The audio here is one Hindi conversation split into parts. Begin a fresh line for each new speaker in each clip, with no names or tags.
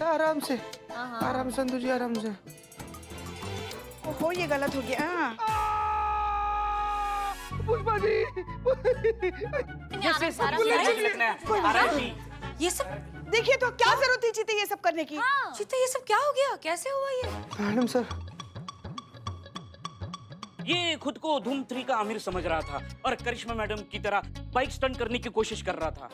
आराम से,
हाँ।
आराम से संधू जी, आराम से।
ओहो, ये गलत हो गया।
पुष्पा जी,
ये सब
देखिए तो क्या जरूरत थी चीते ये सब करने की?
चीते, ये सब क्या हो गया? कैसे हुआ ये?
मैडम सर,
ये खुद को धूम 3 का आमिर समझ रहा था और करिश्मा मैडम की तरह बाइक स्टंट करने की कोशिश कर रहा था।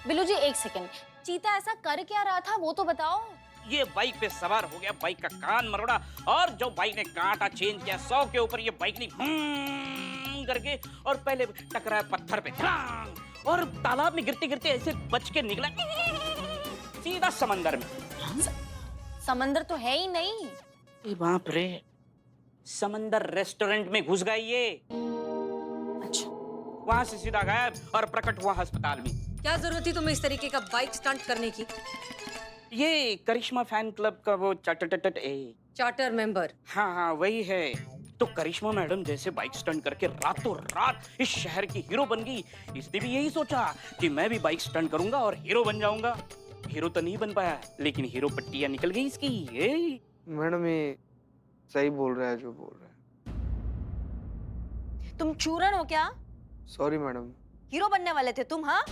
बिल्लू जी, एक सेकंड, चीता ऐसा कर क्या रहा था वो तो बताओ।
ये बाइक पे सवार हो गया, बाइक का कान मरोड़ा, और जो बाइक ने कांटा चेंज किया 100 के ऊपर, ये बाइक ने करके और पहले टकराया पत्थर पे धड़ाम, और तालाब में गिरते गिरते ऐसे बच के निकला सीधा समंदर में।
समंदर तो है ही नहीं।
ए बाप रे, समंदर रेस्टोरेंट में घुस गई ये।
अच्छा,
वहां से सीधा गायब और प्रकट हुआ अस्पताल में।
क्या जरूरत थी तुम्हें इस तरीके का बाइक स्टंट करने की?
ये करिश्मा फैन क्लब का वो
चार्टर मेंबर।
हाँ वही है। तो करिश्मा मैडम जैसे बाइक स्टंट करके रातों रात इस शहर की हीरो बन गई, इसने भी यही सोचा कि मैं भी बाइक स्टंट करूंगा और हीरो बन जाऊंगा। हीरो तो नहीं बन पाया, लेकिन हीरो पट्टियां निकल गई इसकी।
मैडम ये सही बोल रहा है जो बोल रहा है।
तुम चूरन हो क्या?
Sorry madam.
हीरो बनने वाले थे तुम? हाँ,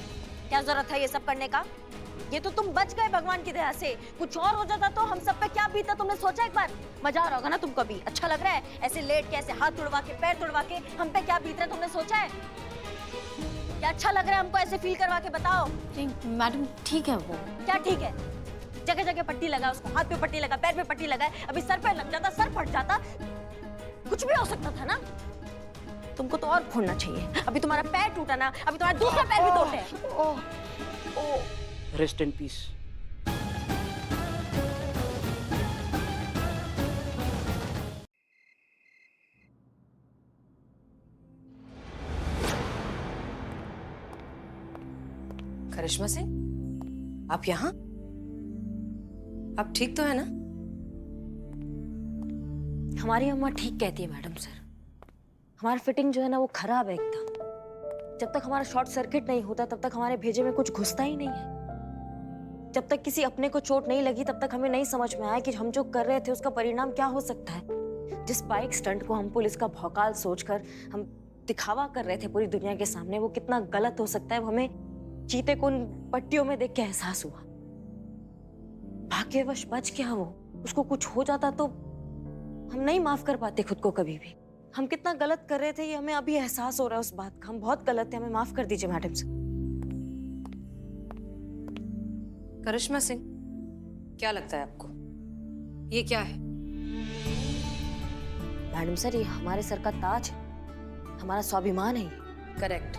क्या जरूरत है ये सब करने का? ये तो तुम बच गए भगवान की दया से। कुछ और हो जाता तो हम सब पे क्या बीता, तुमने सोचा एक बार? मजा आ रहा होगा ना तुमको भी? अच्छा लग रहा है ऐसे लेट के, ऐसे हाथ तुड़वा के, पैर तुड़वा के हम पे क्या बीत रहा है, तुमने सोचा है? क्या अच्छा लग रहा है हमको ऐसे फील करवा के बताओ?
मैडम ठीक है वो।
क्या ठीक है? जगह जगह पट्टी लगा, उसको हाथ पे पट्टी लगा, पैर पे पट्टी लगाए, अभी सर पे लग जाता, सर फट जाता, कुछ भी हो सकता था ना। तुमको तो और फोड़ना चाहिए। अभी तुम्हारा पैर टूटा ना, अभी तुम्हारा दूसरा पैर भी टूटे।
Rest in peace.
Karishma Singh, आप यहाँ? आप ठीक तो है ना?
हमारी अम्मा ठीक कहती है मैडम सर। हमारा फिटिंग जो है ना वो खराब है एकदम। जब तक हमारा शॉर्ट सर्किट नहीं होता तब तक हमारे भेजे में कुछ घुसता ही नहीं है। जब तक किसी अपने को चोट नहीं लगी तब तक हमें नहीं समझ में आया कि हम जो कर रहे थे उसका परिणाम क्या हो सकता है। जिस बाइक स्टंट को हम पुलिस का भौकाल सोचकर हम दिखावा कर रहे थे पूरी दुनिया के सामने, वो कितना गलत हो सकता है वो हमें चीते को उन पट्टियों में देख के एहसास हुआ। भाग्यवश बच गया वो। उसको कुछ हो जाता तो हम नहीं माफ कर पाते खुद को कभी भी। हम कितना गलत कर रहे थे ये हमें अभी एहसास हो रहा है उस बात का। हम बहुत गलत थे, हमें माफ कर दीजिए मैडम सर।
करिश्मा सिंह, क्या लगता है आपको ये क्या है?
मैडम सर ये हमारे सर का ताज है, हमारा स्वाभिमान है ये।
करेक्ट।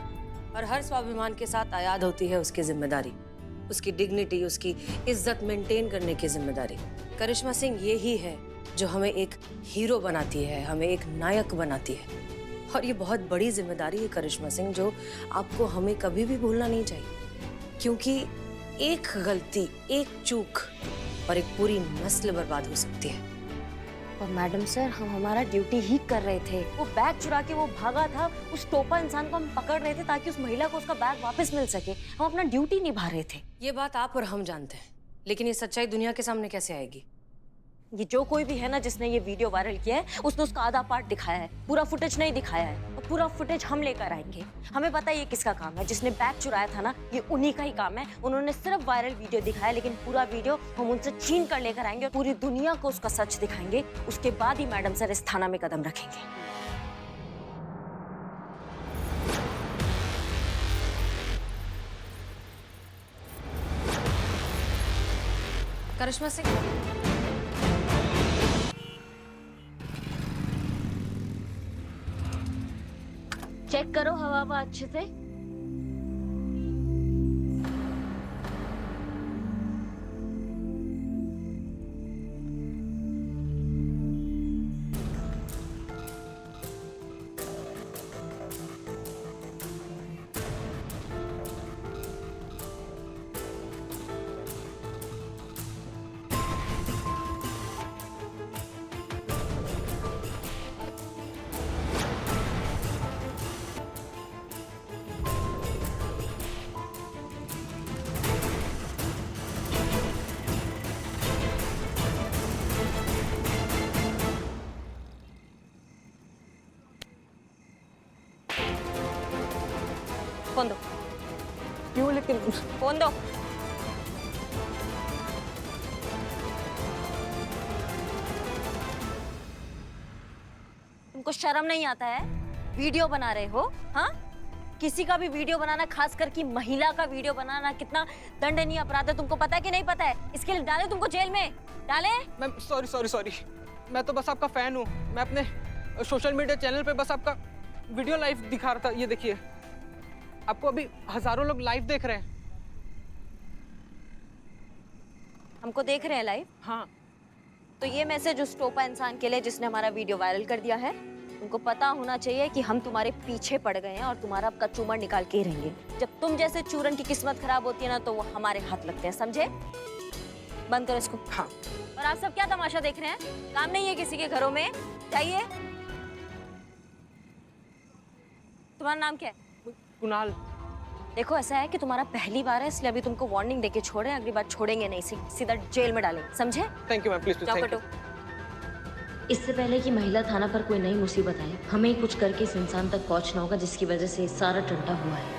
और हर स्वाभिमान के साथ आयाद होती है उसकी जिम्मेदारी, उसकी डिग्निटी, उसकी इज्जत मेंटेन करने की जिम्मेदारी। करिश्मा सिंह ये ही है जो हमें एक हीरो बनाती है, हमें एक नायक बनाती है। और ये बहुत बड़ी जिम्मेदारी है करिश्मा सिंह, जो आपको हमें कभी भी भूलना नहीं चाहिए। क्योंकि एक गलती, एक चूक और एक पूरी नस्ल बर्बाद हो सकती है।
और मैडम सर हम हमारा ड्यूटी ही कर रहे थे। वो बैग चुरा के वो भागा था, उस टोपा इंसान को हम पकड़ रहे थे ताकि उस महिला को उसका बैग वापस मिल सके। हम अपना ड्यूटी निभा रहे थे।
ये बात आप और हम जानते हैं, लेकिन ये सच्चाई दुनिया के सामने कैसे आएगी?
ये जो कोई भी है ना जिसने ये वीडियो वायरल किया है उसने उसका आधा पार्ट दिखाया है, पूरा फुटेज नहीं दिखाया है। और पूरा फुटेज हम लेकर आएंगे। हमें पता है ये किसका काम है। जिसने बैग चुराया था ना ये उन्हीं का ही काम है। उन्होंने सिर्फ वायरल वीडियो दिखाया, लेकिन पूरा वीडियो हम उनसे छीन कर लेकर आएंगे और पूरी दुनिया को उसका सच दिखाएंगे। उसके बाद ही मैडम सर इस थाना में कदम रखेंगे।
करिश्मा सिंह,
चेक करो हवा अच्छे से।
लेकिन
फोन दो। तुमको शर्म नहीं आता है? वीडियो बना रहे हो? हाँ, किसी का भी वीडियो बनाना, खासकर की महिला का वीडियो बनाना कितना दंडनीय अपराध है, तुमको पता है कि नहीं पता है? इसके लिए डाले तुमको जेल में, डाले?
मैम सॉरी सॉरी सॉरी, मैं तो बस आपका फैन हूँ। मैं अपने सोशल मीडिया चैनल पे बस आपका वीडियो लाइव दिखा रहा था। ये देखिए, आपको अभी हजारों लोग लाइव देख रहे हैं।
हमको देख रहे हैं लाइव?
हाँ।
तो ये मैसेज उस टोपा इंसान के लिए जिसने हमारा वीडियो वायरल कर दिया है। तुमको पता होना चाहिए कि हम तुम्हारे पीछे पड़ गए हैं और तुम्हारा अब कचूमर निकाल के ही रहेंगे। जब तुम जैसे चूरन की किस्मत खराब होती है ना, तो वो हमारे हाथ लगते हैं, समझे? बंद करो इसको।
हाँ।
और आप सब क्या तमाशा देख रहे हैं? काम नहीं है किसी के घरों में? जाइए। तुम्हारा नाम क्या है?
कुणाल।
देखो, ऐसा है कि तुम्हारा पहली बार है, इसलिए अभी तुमको वार्निंग देके छोड़े, अगली बार छोड़ेंगे नहीं, सीधा जेल में डालेंगे, समझे?
थैंक यू मैम, प्लीज
जाओ
थैंक
कटो।
यू।
इससे पहले कि महिला थाना पर कोई नई मुसीबत आए, हमें ही कुछ करके इस इंसान तक पहुंचना होगा जिसकी वजह से सारा टंटा हुआ है।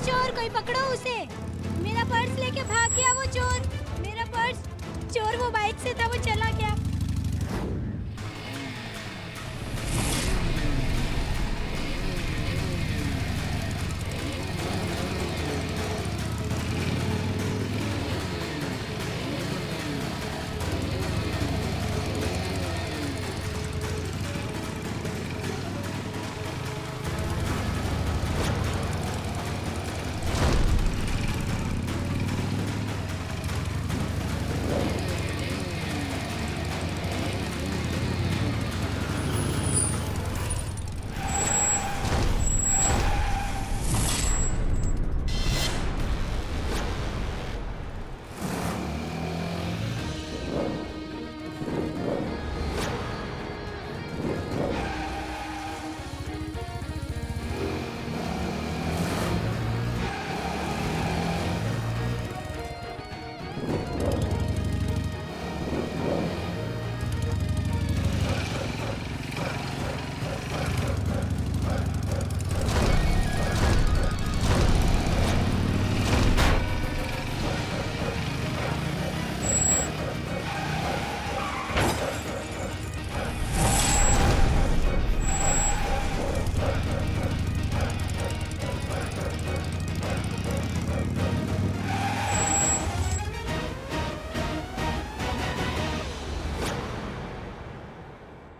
चोर, कोई पकड़ो उसे। मेरा पर्स लेके भाग गया वो चोर। मेरा पर्स, चोर वो बाइक से था, वो चला गया।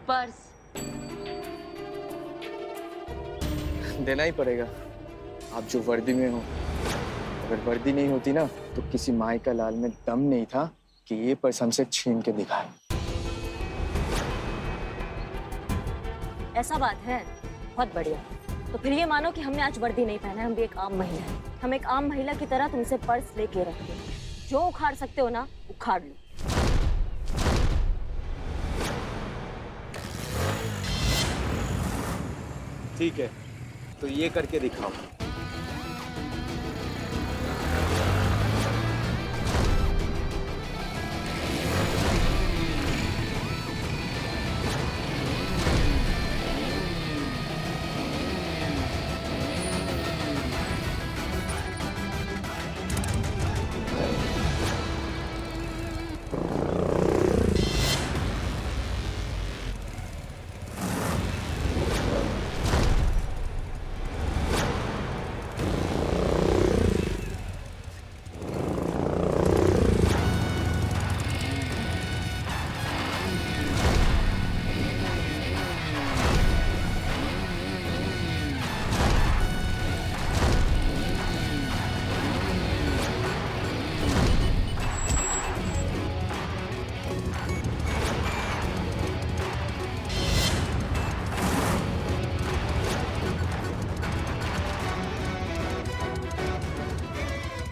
पर्स
देना ही पड़ेगा। आप जो वर्दी में हो, अगर वर्दी नहीं होती ना, तो किसी माई का लाल में दम नहीं था कि ये पर्स हमसे छीन के दिखाए।
ऐसा बात है, बहुत बढ़िया। तो फिर ये मानो कि हमने आज वर्दी नहीं पहना है, हम भी एक आम महिला है। हम एक आम महिला की तरह तुमसे पर्स लेके रखते हैं। जो उखाड़ सकते हो ना, उखाड़ लो।
ठीक है, तो ये करके दिखाओ।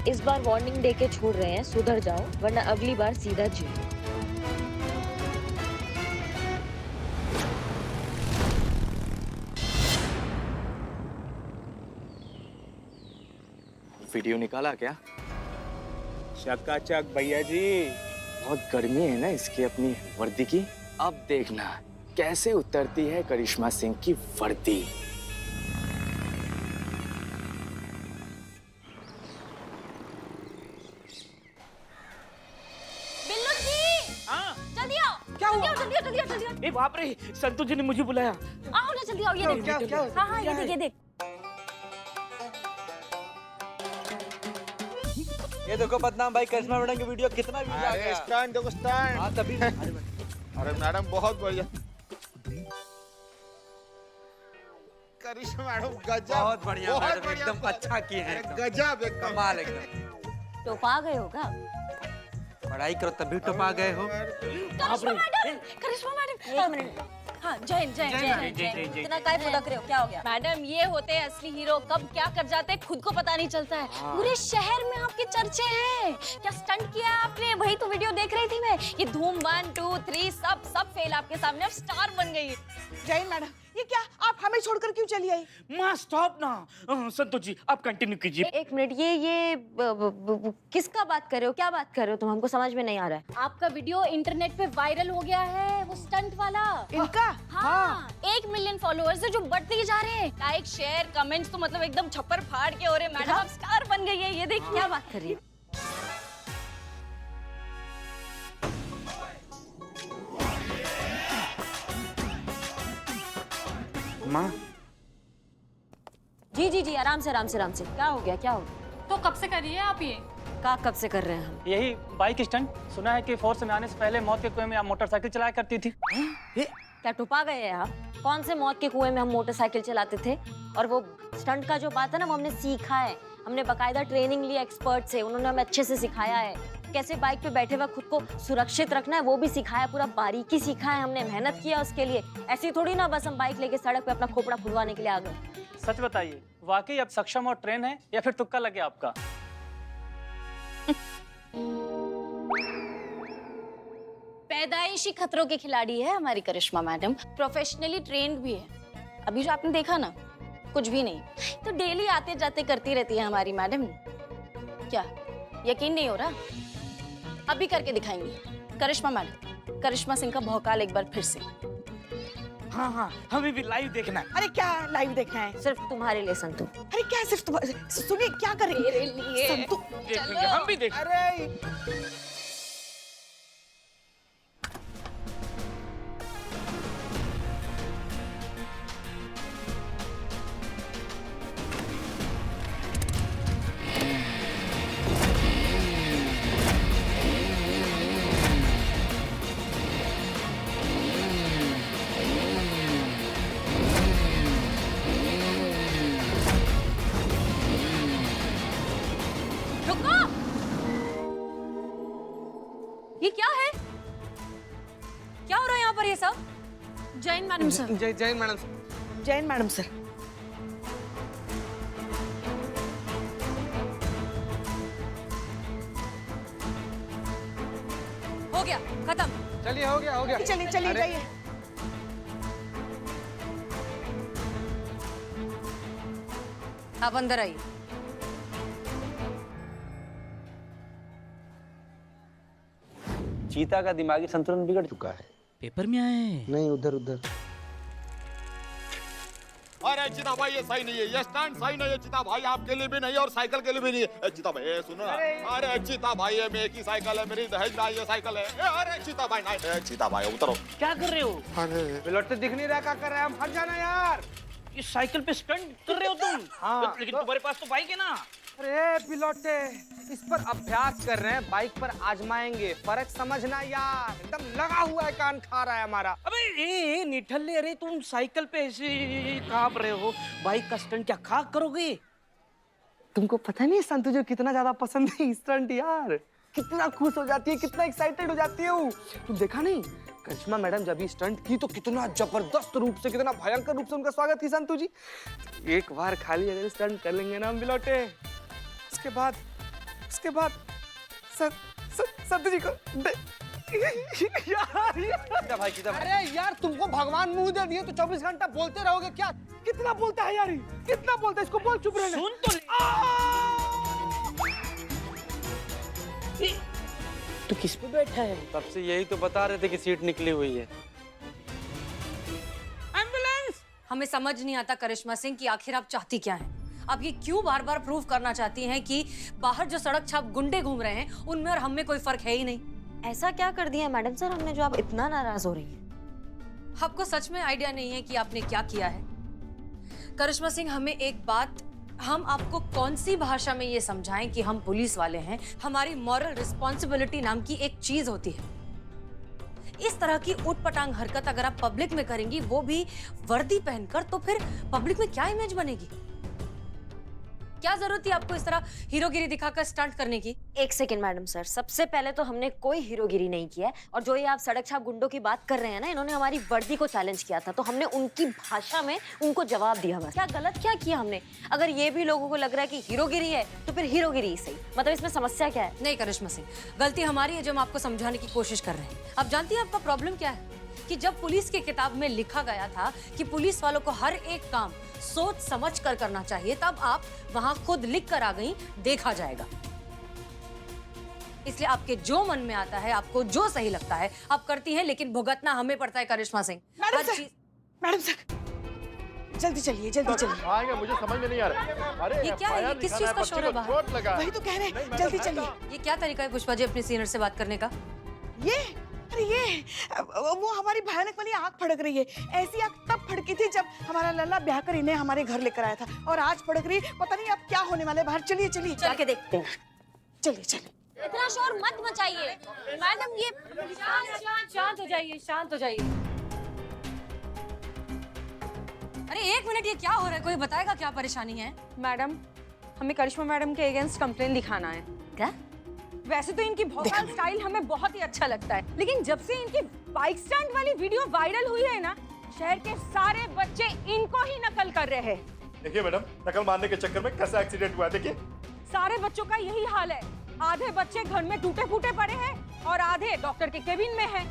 इस बार वार्निंग देके छोड़ रहे हैं, सुधर जाओ वरना अगली बार सीधा जेल।
वीडियो निकाला क्या?
चकाचक भैया जी।
बहुत गर्मी है ना इसकी अपनी वर्दी की। अब देखना कैसे उतरती है करिश्मा सिंह की वर्दी।
बिल्लू जी,
हाँ
जल्दी आओ।
क्या हुआ?
जल्दी आओ, जल्दी आओ, जल्दी आओ।
ए बाप रे, संतु जी ने मुझे बुलाया।
आओ ना, जल्दी आओ। ये देख,
क्या
हाँ हाँ, ये देख, ये देख।
ये देखो बदनाम भाई, करिश्मा मैडम की वीडियो कितना व्यूज आ गया।
स्टैंड देखो स्टैंड।
हाँ तभी।
अरे मैडम बहुत बढ़िया। करिश्मा मैडम गजब।
बहुत बढ़िया मैडम, एकदम अच्छा किए हैं, एकदम
गजब एकदम
कमाल एकदम।
तो पा गए होगा।
पढ़ाई करो तभी तो पा गए हो।
करिश्मा मैडम, करिश्मा मैडम, एक मिनट। हाँ, जैन जैन जैन जैन, इतना काय फुदक रहे हो, क्या हो गया?
मैडम, ये होते हैं असली हीरो, कब क्या कर जाते हैं खुद को पता नहीं चलता है। पूरे शहर में आपके चर्चे हैं। क्या स्टंट किया है आपने? वही तो वीडियो देख रही थी मैं। ये धूम 1 2 3 सब फेल आपके सामने, अब स्टार बन गई है।
जैन मैडम, ये क्या आप हमें छोड़कर क्यों चली आई?
माँ स्टॉप ना। संतोष जी आप कंटिन्यू कीजिए।
एक मिनट, ये किसका बात कर रहे हो? क्या बात कर रहे हो तुम? हमको समझ में नहीं आ रहा है।
आपका वीडियो इंटरनेट पे वायरल हो गया है, वो स्टंट वाला।
इनका?
हाँ, 1 मिलियन फॉलोअर्स है जो बढ़ते ही जा रहे हैं। लाइक शेयर कमेंट्स तो मतलब एकदम छप्पर फाड़ के हो रहे। मैडम आप स्टार बन गई है, ये देख। क्या बात कर रही है?
माँ
जी जी जी, आराम से आराम से आराम से। क्या हो गया, क्या हो गया?
तो कब से कर रही है आप ये?
का कब से कर रहे हैं हम?
यही बाइक स्टंट। सुना है कि फोर्स में आने से पहले मौत के कुएं में आप मोटरसाइकिल चलाया करती थी।
क्या टुपा गए हैं आप? कौन से मौत के कुएं में हम मोटरसाइकिल चलाते थे? और वो स्टंट का जो बात है ना, वो हमने सीखा है। हमने बकायदा ट्रेनिंग ली एक्सपर्ट से, उन्होंने हमें अच्छे से सिखाया है। कैसे बाइक पे बैठे वक्त खुद को सुरक्षित रखना है वो भी सिखाया, पूरा बारीकी सीखा है हमने, मेहनत किया उसके लिए। ऐसी थोड़ी ना बस हम बाइक लेके सड़क पे अपना खोपड़ा खुदवाने के लिए आ गए।
सच बताइए, वाकई आप सक्षम और ट्रेन है या फिर तुक्का लगे आपका?
पैदाइशी खतरों के खिलाड़ी है हमारी करिश्मा मैडम, प्रोफेशनली ट्रेंड भी है। अभी जो आपने देखा ना, कुछ भी नहीं, तो डेली आते जाते करती रहती है हमारी मैडम। क्या यकीन नहीं हो रहा? अभी करके दिखाएंगी करिश्मा मैडम, करिश्मा सिंह का भौकाल एक बार फिर से।
हाँ हाँ, हमें भी लाइव देखना है।
अरे क्या लाइव देखना है?
सिर्फ तुम्हारे लिए संतु।
अरे क्या सिर्फ सुनिए, क्या कर रही है? संतु,
देखेंगे, हम भी देखेंगे।
अरे
रुको! ये क्या है? क्या हो रहा है यहाँ पर ये सब?
Jain madam sir.
Jain madam.
Jain madam sir.
हो गया, खत्म।
चलिए, हो गया हो गया।
चलिए चलिए
अरे,
जाइए।
आप अंदर आइए।
चीता का दिमागी संतुलन बिगड़ चुका है।
पेपर में आए हैं।
नहीं, उधर उधर।
अरे चिता भाई ये सही नहीं है, ये स्टैंड सही नहीं है चिता भाई, आपके लिए भी नहीं है और साइकिल के लिए भी नहीं है। चिता भाई ये सुनो ना। अरे चिता भाई ये मेरी की साइकिल है, मेरी दहेज में आई ये साइकिल है। अरे चिता भाई नहीं, चिता भाई उतरो।
क्या कर रहे हो?
अरे
बिलोटे दिख नहीं रहा, क्या कर रहे हैं हम? हट जाना यार।
इस साइकिल पे स्टंट कर रहे हो तुम?
हाँ।
लेकिन तुम्हारे पास तो बाइक है ना।
अरे बिलोटे, इस पर अभ्यास कर रहे हैं, बाइक पर आजमाएंगे। फर्क समझना यार, एकदम लगा हुआ है, कान खा रहा है हमारा।
अबे ए निठल्ले, अरे तुम साइकिल पे ऐसे कांप रहे हो, बाइक का स्टंट क्या खाक करोगे?
तुमको पता नहीं संतु जो कितना ज्यादा पसंद है स्टंट यार, कितना खुश हो जाती है, कितना एक्साइटेड हो जाती है वो। तुम देखा नहीं करिश्मा मैडम जब ये स्टंट की तो कितना जबरदस्त रूप से, कितना भयंकर रूप से उनका स्वागत की संतु जी। एक बार खाली अगर स्टंट कर लेंगे ना हम बिलोटे, उसके बाद संतु जी को यार
भाई सीधा भाई।
अरे यार तुमको भगवान मुंह दे दिए तो 24 घंटा बोलते रहोगे क्या? कितना बोलता है यार, कितना बोलता है, इसको बोल चुप रहना।
सुन तो ले।
तू किस पे बैठा है?
तब से यही तो बता रहे थे कि सीट निकली हुई है।
एम्बुलेंस!
हमें समझ नहीं आता करिश्मा सिंह कि आखिर आप चाहती क्या हैं? आप ये क्यों बार बार प्रूव करना चाहती हैं कि बाहर जो सड़क छाप गुंडे घूम रहे हैं उनमें और हम में कोई फर्क है ही नहीं?
ऐसा क्या कर दिया मैडम सर हमने जो आप इतना नाराज हो रही हैं?
आपको सच में आइडिया नहीं है कि आपने क्या किया है? करिश्मा सिंह, हमें एक बात, हम आपको कौन सी भाषा में ये समझाएं कि हम पुलिस वाले हैं? हमारी मॉरल रिस्पॉन्सिबिलिटी नाम की एक चीज होती है। इस तरह की उटपटांग हरकत अगर आप पब्लिक में करेंगी, वो भी वर्दी पहनकर, तो फिर पब्लिक में क्या इमेज बनेगी? क्या जरूरत थी आपको इस तरह हीरोगिरी दिखाकर स्टंट करने की?
एक सेकंड मैडम सर, सबसे पहले तो हमने कोई हीरोगिरी नहीं किया है, और जो ये आप सड़क छाप गुंडों की बात कर रहे हैं ना, इन्होंने हमारी वर्दी को चैलेंज किया था, तो हमने उनकी भाषा में उनको जवाब दिया। बस क्या गलत क्या किया हमने? अगर ये भी लोगों को लग रहा है कि हीरोगिरी है तो फिर हीरोगिरी ही सही। मतलब इसमें समस्या क्या है?
नहीं करिश्मा सिंह, गलती हमारी है जो हम आपको समझाने की कोशिश कर रहे हैं। आप जानती हैं आपका प्रॉब्लम क्या है? कि जब पुलिस की किताब में लिखा गया था कि पुलिस वालों को हर एक काम सोच समझ कर करना चाहिए, तब आप वहां खुद लिख कर आ गई, देखा जाएगा। इसलिए आपके जो मन में आता है, आपको जो सही लगता है आप करती हैं, लेकिन भुगतना हमें पड़ता है करिश्मा सिंह।
मैडम सर, जल्दी चलिए, जल्दी चलिए।
आएंगे, मुझे समझ में नहीं आ रहा। अरे
ये क्या है? ये किस चीज का शोर है बाहर?
चोट लगा है।
वही तो कह रहे हैं, जल्दी चलिए।
ये क्या तरीका है पुष्पा जी अपने सीनियर से बात करने का?
अरे ये वो हमारी भयानक वाली आँख फड़क रही है। ऐसी आँख तब फड़की थी जब हमारा लल्ला ब्याह कर इन्हें हमारे घर लेकर आया था, और आज फड़क रही है। पता नहीं अब क्या होने वाला है बाहर। चलिए चलिए,
जाके देखते हैं।
चलिए चलिए।
इतना शोर मत मचाइए मैडम। ये
शांत हो जाइए, शांत हो जाइए। अरे एक मिनट, ये क्या हो रहा है? कोई बताएगा क्या परेशानी है?
मैडम, हमें करिश्मा मैडम के अगेंस्ट कंप्लेन लिखाना है।
क्या?
वैसे तो इनकी भोकाल स्टाइल हमें बहुत ही अच्छा लगता है, लेकिन जब से इनकी बाइक स्टैंड वाली वीडियो वायरल हुई है ना, शहर के सारे बच्चे इनको ही नकल कर रहे हैं।
देखिए मैडम, नकल मारने के चक्कर में कैसा एक्सीडेंट हुआ है, देखिए।
सारे बच्चों का यही हाल है। आधे बच्चे घर में टूटे फूटे पड़े हैं और आधे डॉक्टर के केबिन में हैं।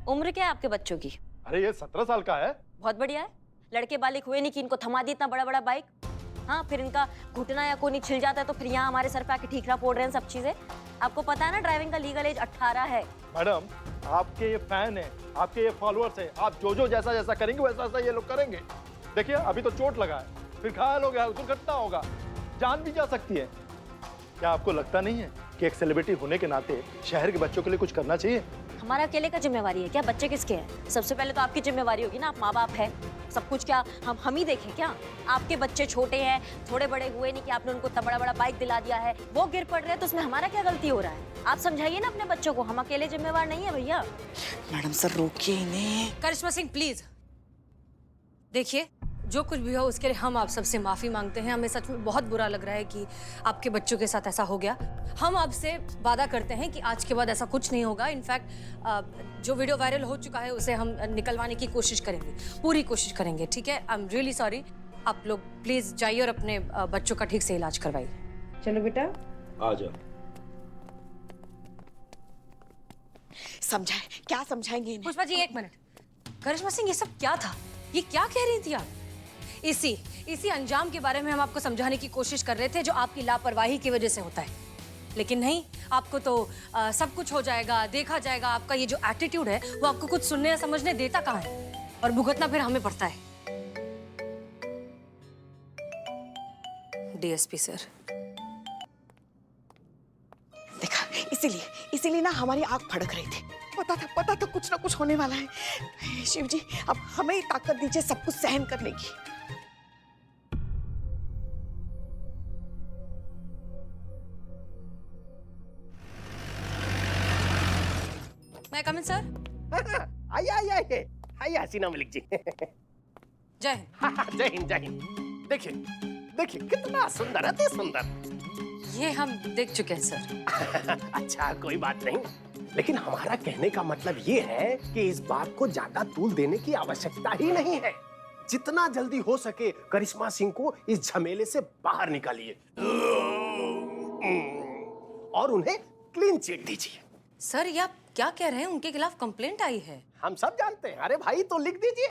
उम्र क्या है आपके बच्चों की?
अरे ये 17 साल का है।
बहुत बढ़िया है। लड़के बालिक हुए नहीं कि इनको थमा दी इतना बड़ा बड़ा बाइक। हाँ, फिर इनका घुटना या कोनी छिल जाता है तो फिर यहाँ हमारे सर पे आके ठीकरा फोड़ रहे हैं सब चीजें। आपको पता है ना ड्राइविंग का लीगल एज 18 है।
मैडम, आपके ये फैन है, आपके ये फॉलोअर्स है, आप जो जैसा जैसा करेंगे वैसा वैसा ये लोग करेंगे। देखिए अभी तो चोट लगा है, फिर घायल हो गया, दुर्घटना होगा, जान भी जा सकती है। क्या आपको लगता नहीं है कि एक सेलिब्रिटी होने के नाते शहर के बच्चों के लिए कुछ करना चाहिए?
हमारा अकेले का जिम्मेवारी है क्या? बच्चे किसके हैं? सबसे पहले तो आपकी जिम्मेवारी होगी ना, आप माँ बाप है। सब कुछ क्या हम ही देखें क्या? आपके बच्चे छोटे हैं, थोड़े बड़े हुए नहीं कि आपने उनको इतना बड़ा बड़ा बाइक दिला दिया है, वो गिर पड़ रहे हैं तो उसमें हमारा क्या गलती हो रहा है? आप समझाइए ना अपने बच्चों को, हम अकेले जिम्मेवार नहीं है भैया।
मैडम सर रोकिए इन्हें।
करिश्मा सिंह प्लीज, देखिए जो कुछ भी हो उसके लिए हम आप सबसे माफी मांगते हैं। हमें सच में बहुत बुरा लग रहा है कि आपके बच्चों के साथ ऐसा हो गया। हम आपसे वादा करते हैं कि आज के बाद ऐसा कुछ नहीं होगा। इनफैक्ट जो वीडियो वायरल हो चुका है उसे हम निकलवाने की कोशिश करेंगे, पूरी कोशिश करेंगे, ठीक है? I am really sorry. आप लोग प्लीज जाइए और अपने बच्चों का ठीक से इलाज करवाइए।
चलो बेटा,
आ जाओ।
समझाए, क्या समझाएंगे इन्हें?
पुष्पा जी एक मिनट। करिश्मा सिंह ये सब क्या था? ये क्या कह रही थी आप? इसी अंजाम के बारे में हम आपको समझाने की कोशिश कर रहे थे जो आपकी लापरवाही की वजह से होता है, लेकिन नहीं, आपको तो सब कुछ हो जाएगा, देखा जाएगा। आपका ये जो एटीट्यूड है वो आपको कुछ सुनने या समझने देता कहाँ है, और भुगतना फिर हमें पड़ता है। डीएसपी सर,
देखा, इसीलिए ना हमारी आंख फड़क रही थी। पता था कुछ ना कुछ होने वाला है। शिव जी, अब हमें ही ताकत दीजिए सब कुछ सहन करने की।
मैं कम इन सर?
आइए हसीना मलिक जी।
जय हिंद।
जय हिंद, जय हिंद। देखिए कितना सुंदर, अति सुंदर।
ये हम देख चुके हैं सर।
अच्छा कोई बात नहीं, लेकिन हमारा कहने का मतलब ये है कि इस बात को ज्यादा तूल देने की आवश्यकता ही नहीं है। जितना जल्दी हो सके करिश्मा सिंह को इस झमेले से बाहर निकालिए और उन्हें क्लीन चिट दीजिए।
सर ये आप क्या कह रहे हैं? उनके खिलाफ कंप्लेंट आई है।
हम सब जानते हैं। अरे भाई तो लिख दीजिए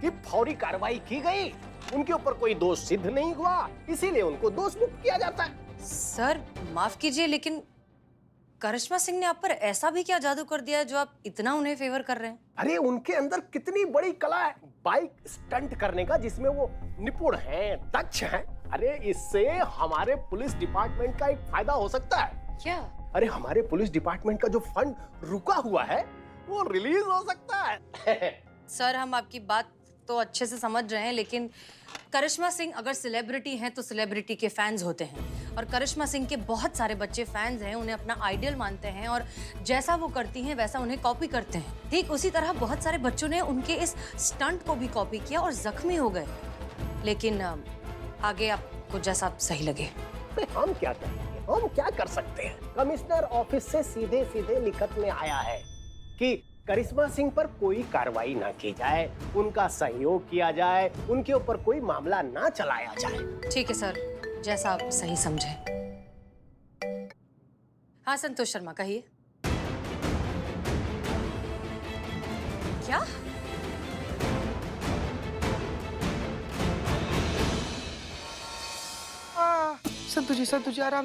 कि फौरी कार्रवाई की गई, उनके ऊपर कोई दोष सिद्ध नहीं हुआ, इसीलिए उनको दोष मुक्त किया जाता है।
सर माफ कीजिए, लेकिन करिश्मा सिंह ने आप पर ऐसा भी क्या जादू कर दिया है जो आप इतना उन्हें फेवर कर रहे हैं?
अरे उनके अंदर कितनी बड़ी कला है बाइक स्टंट करने का, जिसमें वो निपुण हैं, दक्ष हैं। अरे इससे हमारे पुलिस डिपार्टमेंट का एक फायदा हो सकता है।
क्या?
अरे हमारे पुलिस डिपार्टमेंट का जो फंड रुका हुआ है वो रिलीज हो सकता है।
सर, हम आपकी बात तो अच्छे से समझ रहे हैं, लेकिन करिश्मा सिंह अगर सेलिब्रिटी हैं तो सेलिब्रिटी के फैंस होते हैं, और करिश्मा सिंह के बहुत सारे बच्चे फैंस हैं, उन्हें अपना आइडियल मानते हैं, और जैसा वो करती हैं वैसा उन्हें कॉपी करते हैं। ठीक उसी तरह बहुत सारे बच्चों ने उनके इस स्टंट को भी कॉपी किया और जख्मी हो गए। लेकिन आगे आपको जैसा सही लगे।
हम क्या करेंगे, हम क्या कर सकते हैं? कमिश्नर ऑफिस से सीधे सीधे लिखत में आया है कि करिश्मा सिंह पर कोई कार्रवाई ना की जाए, उनका सहयोग किया जाए, उनके ऊपर कोई मामला ना चलाया जाए।
ठीक है सर, जैसा आप सही समझे। हाँ संतोष शर्मा, कहिए। क्या?
संतोष जी आराम